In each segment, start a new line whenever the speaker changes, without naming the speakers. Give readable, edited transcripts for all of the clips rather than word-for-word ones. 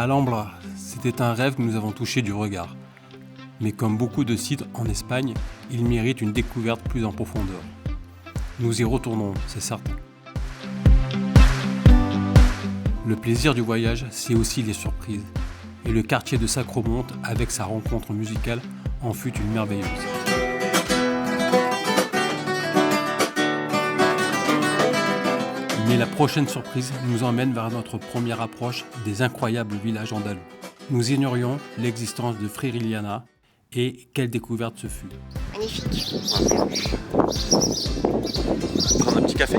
La Alhambra, c'était un rêve que nous avons touché du regard. Mais comme beaucoup de sites en Espagne, il mérite une découverte plus en profondeur. Nous y retournons, c'est certain. Le plaisir du voyage, c'est aussi les surprises. Et le quartier de Sacromonte, avec sa rencontre musicale, en fut une merveilleuse. Mais la prochaine surprise nous emmène vers notre première approche des incroyables villages andalous. Nous ignorions l'existence de Fréjillana et quelle découverte ce fut.
Magnifique.
Prendre un petit café ?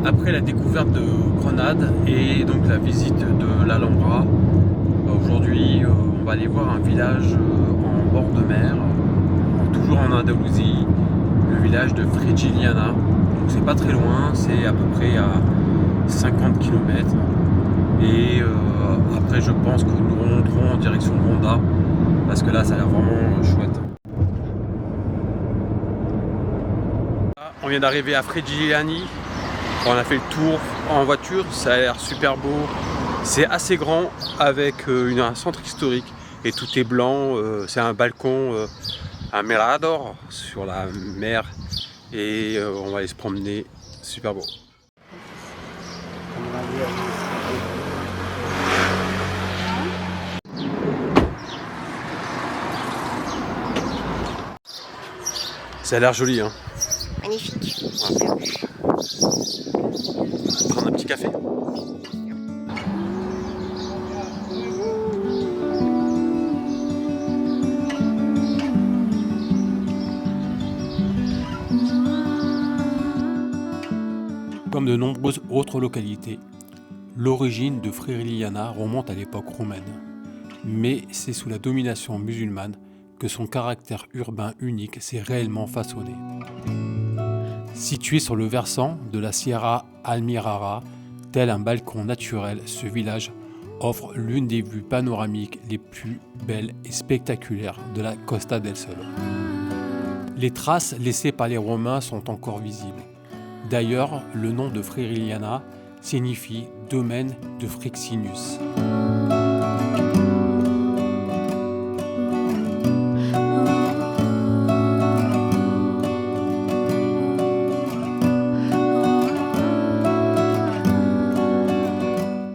Après la découverte de Grenade et donc la visite de l'Alhambra, aujourd'hui on va aller voir un village en bord de mer, toujours en Andalousie, le village de Fréjillana. Donc c'est pas très loin, c'est à peu près à 50 km. Et après je pense que nous remonterons en direction de Ronda, parce que là ça a l'air vraiment chouette. On vient d'arriver à Fréjillani. On a fait le tour en voiture, ça a l'air super beau, c'est assez grand avec un centre historique et tout est blanc, c'est un balcon, un mirador sur la mer et on va aller se promener, super beau. Ça a l'air joli, hein.
Magnifique.
Prendre un petit café ? Comme de nombreuses autres localités, l'origine de Fréjillana remonte à l'époque romaine. Mais c'est sous la domination musulmane que son caractère urbain unique s'est réellement façonné. Situé sur le versant de la Sierra Almirara, tel un balcon naturel, ce village offre l'une des vues panoramiques les plus belles et spectaculaires de la Costa del Sol. Les traces laissées par les Romains sont encore visibles. D'ailleurs, le nom de Fréjillana signifie domaine de Frixinus.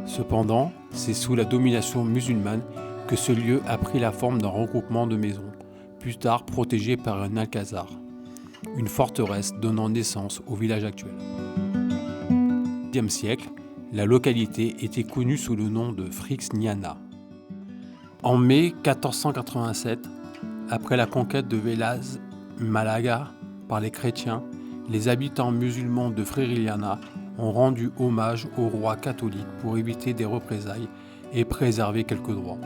Cependant, c'est sous la domination musulmane que ce lieu a pris la forme d'un regroupement de maisons, plus tard protégé par un alcazar, une forteresse donnant naissance au village actuel. Au XIe siècle, la localité était connue sous le nom de Frixniana. En mai 1487, après la conquête de Vélaz Malaga par les chrétiens, les habitants musulmans de Fréjillana ont rendu hommage au roi catholique pour éviter des représailles et préserver quelques droits.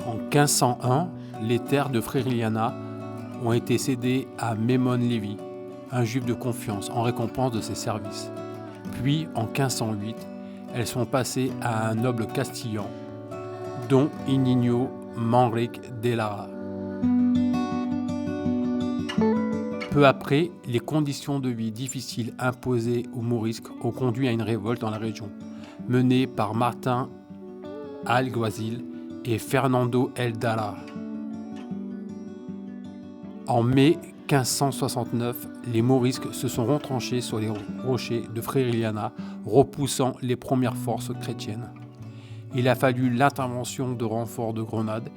En 1501, les terres de Fréjillana ont été cédées à Maimon Lévi, un juif de confiance, en récompense de ses services. Puis, en 1508, elles sont passées à un noble castillan, Don Inigo Manrique de Lara. Peu après, les conditions de vie difficiles imposées aux Morisques ont conduit à une révolte dans la région, menée par Martin Alguazil et Fernando el Dara. En mai 1569, les Morisques se sont retranchés sur les rochers de Fréjillana, repoussant les premières forces chrétiennes. Il a fallu l'intervention de renforts de Grenade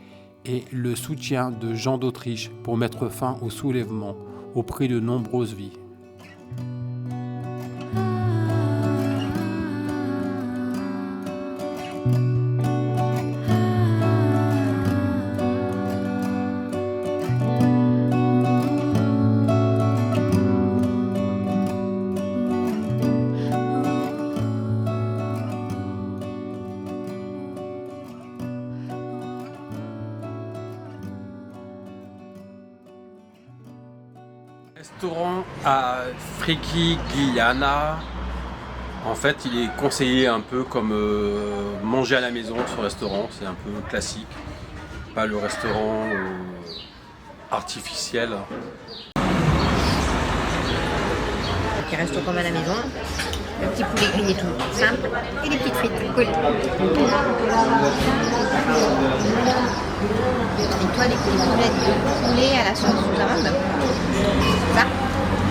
et le soutien de Jean d'Autriche pour mettre fin au soulèvement au prix de nombreuses vies. Restaurant à Friki Guyana. En fait, il est conseillé un peu comme manger à la maison, ce restaurant. C'est un peu classique, pas le restaurant artificiel.
Qui reste comme à la maison. Le petit poulet grillé tout simple et des petites frites collées. Et toi, des boulettes de poulet à la sauce sous amande. Ça,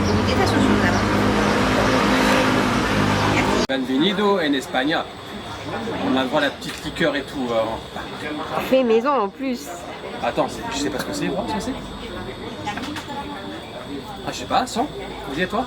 faut goûter ta sauce sous amande.
Bienvenido en Espagne. On a le droit à la petite liqueur et tout.
Fait maison en plus.
Attends, je sais pas ce que c'est, voir ce que c'est. Ah, je sais pas, sans. Dis-toi.